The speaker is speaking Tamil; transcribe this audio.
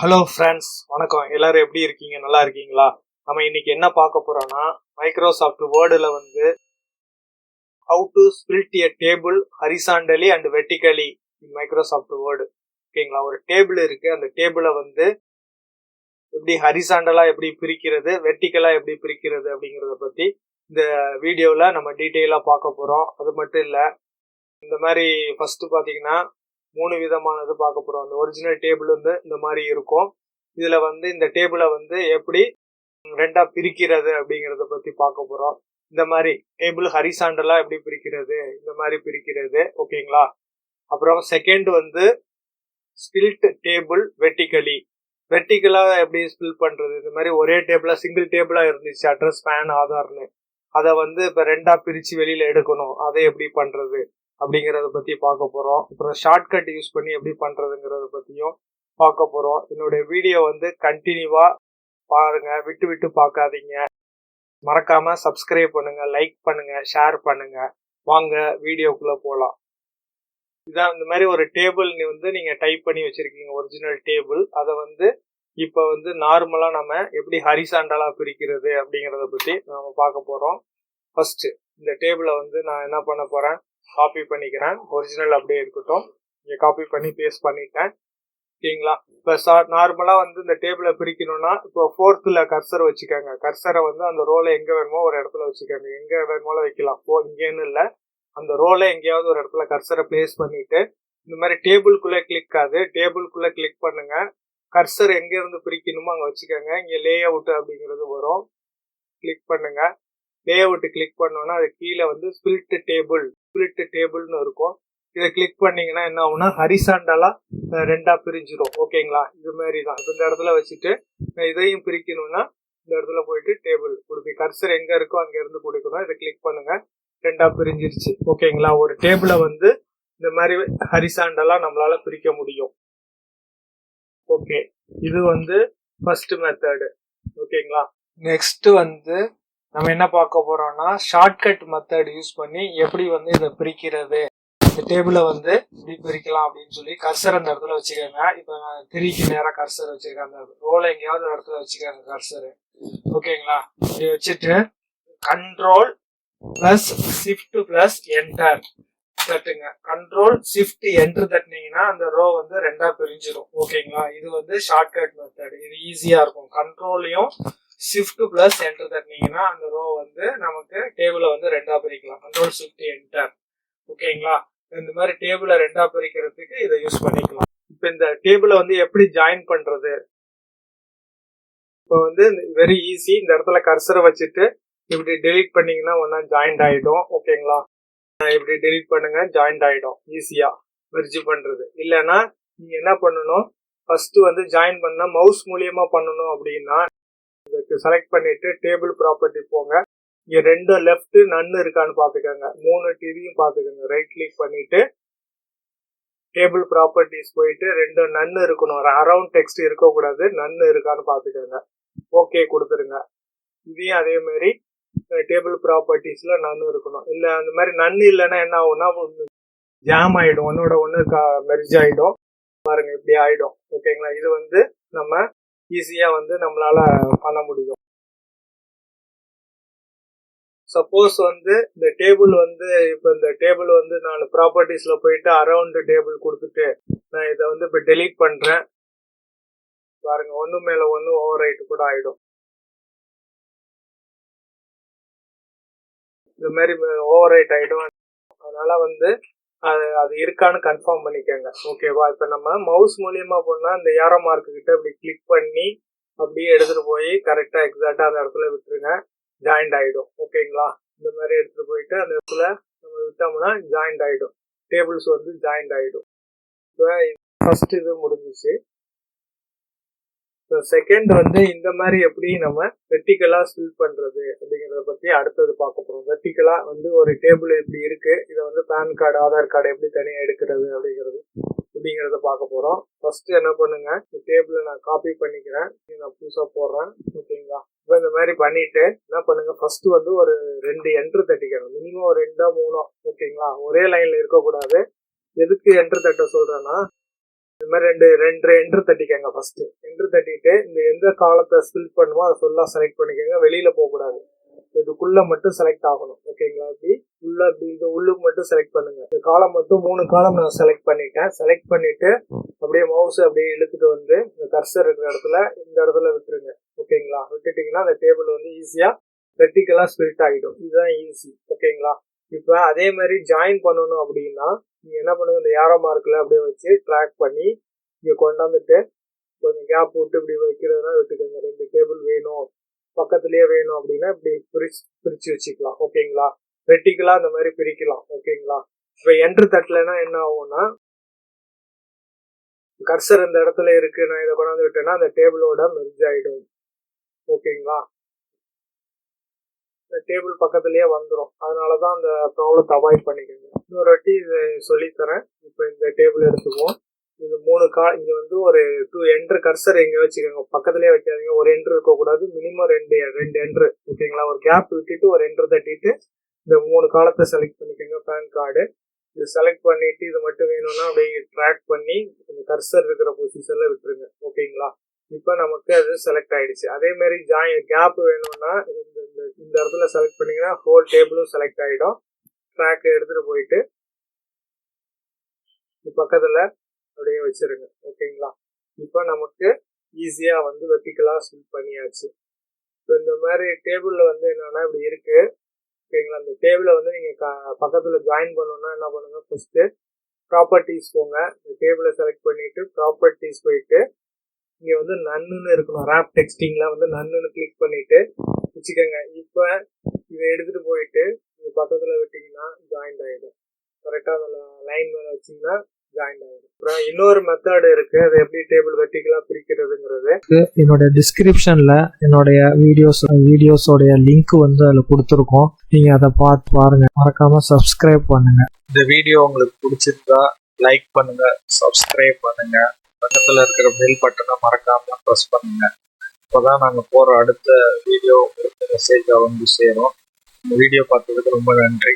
ஹலோ ஃப்ரெண்ட்ஸ், வணக்கம். எல்லாரும் எப்படி இருக்கீங்க? நல்லா இருக்கீங்களா? நம்ம இன்னைக்கு என்ன பார்க்க போறோம்னா, மைக்ரோசாஃப்ட் வேர்டில் வந்து how to split a table horizontally and vertically in Microsoft word. ஓகேங்களா? ஒரு டேபிள் இருக்கு. அந்த டேபிளை வந்து எப்படி ஹரிசாண்டலா எப்படி பிரிக்கிறது, வெர்டிகலா எப்படி பிரிக்கிறது அப்படிங்கிறத பத்தி இந்த வீடியோவில் நம்ம டீட்டெயிலாக பார்க்க போறோம். அது மட்டும் இல்லை, இந்த மாதிரி ஃபர்ஸ்ட் பார்த்தீங்கன்னா 3 விதமானது பார்க்க போறோம். அந்த ஒரிஜினல் டேபிள் வந்து இந்த மாதிரி இருக்கும். இதுல வந்து இந்த டேபிளை வந்து எப்படி ரெண்டா பிரிக்கிறது அப்படிங்கறத பத்தி பார்க்க போறோம். இந்த மாதிரி டேபிள் ஹரிசாண்டலா எப்படி பிரிக்கிறது, இந்த மாதிரி பிரிக்கிறது. ஓகேங்களா? அப்புறம் செகண்ட் வந்து ஸ்பில்ட் டேபிள் வெர்டிகலி. வெர்டிகலா எப்படி ஸ்பில் பண்றது, இந்த மாதிரி ஒரே டேபிளா சிங்கிள் டேபிளா இருந்துச்சு அட்ரஸ் பேன் ஆதார்னு, அதை வந்து இப்ப ரெண்டா பிரிச்சு வெளியில எடுக்கணும், அதை எப்படி பண்றது அப்படிங்கறத பத்தி பார்க்க போறோம். அப்புறம் ஷார்ட்கட் யூஸ் பண்ணி எப்படி பண்றதுங்கிறத பத்தியும் பார்க்க போறோம். என்னுடைய வீடியோ வந்து கண்டினியூவா பாருங்க, விட்டு விட்டு பார்க்காதீங்க. மறக்காம சப்ஸ்கிரைப் பண்ணுங்க, லைக் பண்ணுங்க, ஷேர் பண்ணுங்க. வாங்க வீடியோக்குள்ள போலாம். இதான் இந்த மாதிரி ஒரு டேபிள் வந்து நீங்க டைப் பண்ணி வச்சிருக்கீங்க, ஒரிஜினல் டேபிள். அதை வந்து இப்ப வந்து நார்மலா நம்ம எப்படி ஹரிசாண்டலா பிரிக்கிறது அப்படிங்கறத பத்தி நம்ம பார்க்க போறோம். ஃபர்ஸ்ட் இந்த டேபிளை வந்து நான் என்ன பண்ண போறேன், காப்பி பண்ணிக்கிறேன். ஒரிஜினல் அப்படியே இருக்கட்டும். இங்க காப்பி பண்ணி பேஸ்ட் பண்ணிட்டேன். ஓகேங்களா? இப்போ நார்மலா வந்து இந்த டேபிளை பிரிக்கணும்னா, இப்போ ஃபோர்த்தில் கர்சர் வச்சுக்கோங்க. கர்சரை வந்து அந்த ரோலை எங்க வேணுமோ ஒரு இடத்துல வச்சுக்கோங்க. எங்க வேணுமோ வைக்கலாம். இங்கேன்னு இல்லை, அந்த ரோலை எங்கேயாவது ஒரு இடத்துல கர்சரை பிளேஸ் பண்ணிட்டு இந்த மாதிரி டேபிள்குள்ள கிளிக் ஆகுது, டேபிள்குள்ள கிளிக் பண்ணுங்க. கர்சர் எங்க இருந்து பிரிக்கணுமோ அங்க வச்சுக்கோங்க. இங்க லே அவுட் அப்படிங்கிறது வரும், கிளிக் பண்ணுங்க. லே அவுட் கிளிக் பண்ணோம்னா அது கீழே வந்து ஸ்பிளிட் டேபிள்னு இருக்கும். இதை கிளிக் பண்ணீங்கன்னா என்ன ஆகும்னா ஹரிசாண்டலா ரெண்டா பிரிஞ்சிடும். ஓகேங்களா? இது மாதிரி தான். இந்த இடத்துல வச்சுட்டு இதையும் பிரிக்கணும்னா இந்த இடத்துல போயிட்டு டேபிள் கொடுப்பி, கர்சர் எங்க இருக்கோ அங்க இருந்து கொடுக்கணும். இதை கிளிக் பண்ணுங்க, ரெண்டா பிரிஞ்சிருச்சு. ஓகேங்களா? ஒரு டேபிளை வந்து இந்த மாதிரி ஹரிசாண்டலா நம்மளால பிரிக்க முடியும். ஓகே, இது வந்து ஃபர்ஸ்ட் மெத்தடு. ஓகேங்களா? நெக்ஸ்ட் வந்து நம்ம என்ன பார்க்க போறோம்னா, ஷார்ட்கட் மெத்தட் யூஸ் பண்ணி எப்படி வந்து இதை பிரிக்கிறது, இந்த டேபிளை வந்து இப்படி பிரிக்கலாம் அப்படின்னு சொல்லி கர்சர் அந்த இடத்துல வச்சுக்கோங்க. இப்போ நான் திரிக்கு நேரம் கர்சர் வச்சிருக்கேன், அந்த ரோலை எங்கேயாவது ஒரு இடத்துல வச்சுக்கோங்க கர்சரு. ஓகேங்களா? இப்படி வச்சுட்டு control plus shift plus enter தட்டுங்க. கண்ட்ரோல் ஷிஃப்ட் என்டர் தட்டினீங்கன்னா அந்த ரோ வந்து ரெண்டா பிரிஞ்சிடும். ஓகேங்களா? இது வந்து ஷார்ட்கட் மெத்தட். இது ஈஸியா இருக்கும். கண்ட்ரோலையும் ஷிஃப்ட் பிளஸ் என்டர் தட்டினீங்கன்னா அந்த ரோ வந்து நமக்கு டேபிளை வந்து ரெண்டா பிரிக்கலாம். Control shift enter. ஓகேங்களா? இந்த மாதிரி டேபிளை ரெண்டா பிரிக்கிறதுக்கு இதை யூஸ் பண்ணிக்கலாம். இப்ப இந்த டேபிளை வந்து எப்படி ஜாயின் பண்றது, இப்போ வந்து வெரி ஈஸி. இந்த இடத்துல கர்சரை வச்சுட்டு இப்படி டெலீட் பண்ணீங்கன்னா ஒன்னா ஜாயிண்ட் ஆயிடும். ஓகேங்களா? இப்படி டெலீட் பண்ணுங்க, ஜாயிண்ட் ஆயிடும். ஈஸியா மெர்ஜ் பண்றது. இல்லைன்னா நீங்க என்ன பண்ணணும், ஃபர்ஸ்ட் வந்து ஜாயின் பண்ண மவுஸ் மூலியமா பண்ணணும் அப்படின்னா செலக்ட் பண்ணிட்டு டேபிள் ப்ராப்பர்ட்டி போங்க. இங்க 2 லெஃப்ட் நன்னு இருக்கான்னு பாத்துக்கோங்க, 3 டிவியும் பாத்துக்கோங்க. ரைட் கிளிக் பண்ணிட்டு டேபிள் ப்ராப்பர்ட்டிஸ் போயிட்டு 2 நன்னு இருக்கணும், அரவுண்ட் டெக்ஸ்ட் இருக்கக்கூடாது, நன்னு இருக்கான்னு பாத்துக்கோங்க. ஓகே கொடுத்துருங்க. இதையும் அதே மாதிரி டேபிள் ப்ராப்பர்ட்டிஸ்ல நன்னு இருக்கணும். இல்ல அந்த மாதிரி நன்னு இல்லைன்னா என்ன ஆகும்னா ஜாம் ஆயிடும், ஒன்னோட ஒன்னு மெர்ஜ் ஆயிடும். பாருங்க இப்படி ஆயிடும். ஓகேங்களா? இது வந்து நம்ம ஈஸியா வந்து நம்மளால பண்ண முடியும். சப்போஸ் வந்து இந்த டேபிள் வந்து இப்போ இந்த டேபிள் வந்து நான் ப்ராப்பர்ட்டிஸ்ல போயிட்டு அரவுண்ட் டேபிள் கொடுத்துட்டு நான் இதை வந்து இப்போ டெலீட் பண்றேன். பாருங்க, ஒன்று மேல ஒன்று ஓவர் ரைட் கூட ஆயிடும். இந்த மாதிரி ஓவர் ரைட் ஆயிடும். அதனால வந்து அது இருக்கான்னு கன்ஃபார்ம் பண்ணிக்கோங்க. ஓகேவா? இப்போ நம்ம மவுஸ் மூலியமா போனா இந்த ஏரோ மார்க் கிட்ட இப்படி கிளிக் பண்ணி அப்படியே எடுத்துட்டு போய் கரெக்டா எக்ஸாக்டா அந்த இடத்துல விட்டுருங்க, ஜாயிண்ட் ஆயிடும். ஓகேங்களா? இந்த மாதிரி எடுத்துட்டு போயிட்டு அந்த இடத்துல நம்ம விட்டோம்னா ஜாயிண்ட் ஆயிடும், டேபிள்ஸ் வந்து ஜாயிண்ட் ஆயிடும். இப்போ ஃபர்ஸ்ட் இது முடிஞ்சிச்சு. செகண்ட் வந்து இந்த மாதிரி எப்படி நம்ம வெர்டிகலா ஸ்பில் பண்றது அப்படிங்கறத பத்தி அடுத்தது பார்க்க போறோம். வெர்டிகலா வந்து ஒரு டேபிள் இப்படி இருக்கு, இதை வந்து பேன் கார்டு ஆதார் கார்டு எப்படி தனியா எடுக்கிறது அப்படிங்கறத பார்க்க போறோம். ஃபர்ஸ்ட் என்ன பண்ணுங்க, இந்த டேபிளை நான் காப்பி பண்ணிக்கிறேன், நான் புதுசா போடுறேன். ஓகேங்களா? இப்போ இந்த மாதிரி பண்ணிட்டு என்ன பண்ணுங்க, ஃபர்ஸ்ட் வந்து ஒரு 2 என்ட்ரு தட்டிக்கணும், மினிமம் ஒரு 2 3. ஓகேங்களா? ஒரே லைன்ல இருக்கக்கூடாது. எதுக்கு என்ட்ரு தட்ட சொல்றேன்னா, இது மாதிரி ரெண்டு என்ட்ரு தட்டிக்கங்க. ஃபர்ஸ்ட் என்ட்ரு தட்டிட்டு இந்த எந்த காலத்தை ஸ்பில் பண்ணுமோ அதை ஃபுல்லாக செலக்ட் பண்ணிக்கோங்க. வெளியில போகக்கூடாது, இதுக்குள்ள மட்டும் செலக்ட் ஆகணும். ஓகேங்களா? இப்படி இது உள்ளுக்கு மட்டும் செலக்ட் பண்ணுங்க. இந்த காலம் மட்டும் 3 காலம் நான் செலக்ட் பண்ணிட்டேன். செலக்ட் பண்ணிட்டு அப்படியே மவுஸ் அப்படியே இழுத்துட்டு வந்து இந்த கர்சர் இருக்கிற இடத்துல இந்த இடத்துல விட்டுருங்க. ஓகேங்களா? விட்டுட்டீங்கன்னா அந்த டேபிள் வந்து ஈஸியா வெர்டிகலா ஸ்பிளிட் ஆகிடும். இதுதான் ஈஸி. ஓகேங்களா? இப்போ அதே மாதிரி ஜாயின் பண்ணணும் அப்படின்னா நீங்க என்ன பண்ணுங்க, இந்த ஏரோ மார்க்ல அப்படியே வச்சு ட்ராக் பண்ணி இங்க கொண்டாந்துட்டு கொஞ்சம் கேப் விட்டு இப்படி வைக்கிறதுனா விட்டுக்கோங்க. 2 டேபிள் வேணும், பக்கத்துலயே வேணும் அப்படின்னா இப்படி பிரிச்சு வச்சுக்கலாம். ஓகேங்களா? வெர்டிகலா இந்த மாதிரி பிரிக்கலாம். ஓகேங்களா? இப்போ என்ட்ரு தட்டலைன்னா என்ன ஆகும்னா, கர்சர் இந்த இடத்துல இருக்கு, நான் இதை கொண்டாந்து விட்டேன்னா அந்த டேபிளோட மெர்ஜ் ஆயிடும். ஓகேங்களா? இந்த டேபிள் பக்கத்துலயே வந்துடும். அதனாலதான் அந்த ப்ராப்ளத்தை அவாய்ட் பண்ணிக்கோங்க. இன்னொரு வாட்டி இதை சொல்லித்தரேன். இப்போ இந்த டேபிள் எடுத்துக்குவோம். இது 3 இங்க வந்து ஒரு 2 என்ட்ரு கர்சர் எங்க வச்சுக்கோங்க, பக்கத்துலயே வைக்காதீங்க. ஒரு என்ட்ரு இருக்கக்கூடாது, மினிமம் 2 என்ட்ரு. ஓகேங்களா? ஒரு கேப் விட்டுட்டு ஒரு என்ட்ரு தட்டிட்டு இந்த 3 காலத்தை செலக்ட் பண்ணிக்கோங்க. பேன் கார்டு இது செலக்ட் பண்ணிட்டு இது மட்டும் வேணும்னா அப்படியே ட்ராக் பண்ணி இந்த கர்சர் இருக்கிற பொசிஷன்ல விட்டுருங்க. ஓகேங்களா? இப்போ நமக்கு அது செலக்ட் ஆயிடுச்சு. அதே மாதிரி கேப் வேணும்னா இந்த இடத்துல செலக்ட் பண்ணீங்கன்னா ஹோல் டேபிளும் செலக்ட் ஆகிடும். ட்ராக் எடுத்துட்டு போயிட்டு பக்கத்துல அப்படியே வச்சிருங்க. ஓகேங்களா? இப்போ நமக்கு ஈஸியா வந்து வெர்டிகலா ஸ்பிளிட் பண்ணியாச்சு. இப்போ இந்த மாதிரி டேபிள்ல வந்து என்னன்னா இப்படி இருக்கு. ஓகேங்களா? இந்த டேபிளை வந்து நீங்க பக்கத்துல ஜாயின் பண்ணணும்னா என்ன பண்ணுங்க, ஃபர்ஸ்ட் ப்ராப்பர்ட்டிஸ் போங்க. இந்த டேபிளை செலக்ட் பண்ணிட்டு ப்ராப்பர்ட்டிஸ் போயிட்டு இங்க வந்து நன்னுன்னு இருக்கணும். ரேப் டெக்ஸ்டிங்ல வந்து நன்னுன்னு கிளிக் பண்ணிட்டு வச்சுக்கோங்க. இப்போ இதை எடுத்துட்டு போயிட்டு இது பக்கத்துல விட்டீங்கன்னா ஜாயிண்ட் ஆயிடும். கரெக்டா அந்த லைன் மேல வச்சீங்கன்னா ஜாயிண்ட் ஆயிடும். அப்புறம் இன்னொரு மெத்தட் இருக்கு, அது எப்படி டேபிள் வெர்டிகலா பிரிக்கிறதுங்கிறது என்னோட டிஸ்கிரிப்ஷன்ல என்னுடைய வீடியோஸோடைய லிங்க் வந்து அதுல கொடுத்துருக்கோம். நீங்க அதை பார்த்து பாருங்க. மறக்காம சப்ஸ்கிரைப் பண்ணுங்க. இந்த வீடியோ உங்களுக்கு பிடிச்சிருந்தா லைக் பண்ணுங்க, சப்ஸ்கிரைப் பண்ணுங்க, பக்கத்துல இருக்கிற பெல் பட்டனை மறக்காம ப்ரெஸ் பண்ணுங்க. அப்போதான் நாங்க போற அடுத்த வீடியோ உங்களுக்கு மெசேஜா வந்து சேரும். இந்த வீடியோ பார்த்ததுக்கு ரொம்ப நன்றி.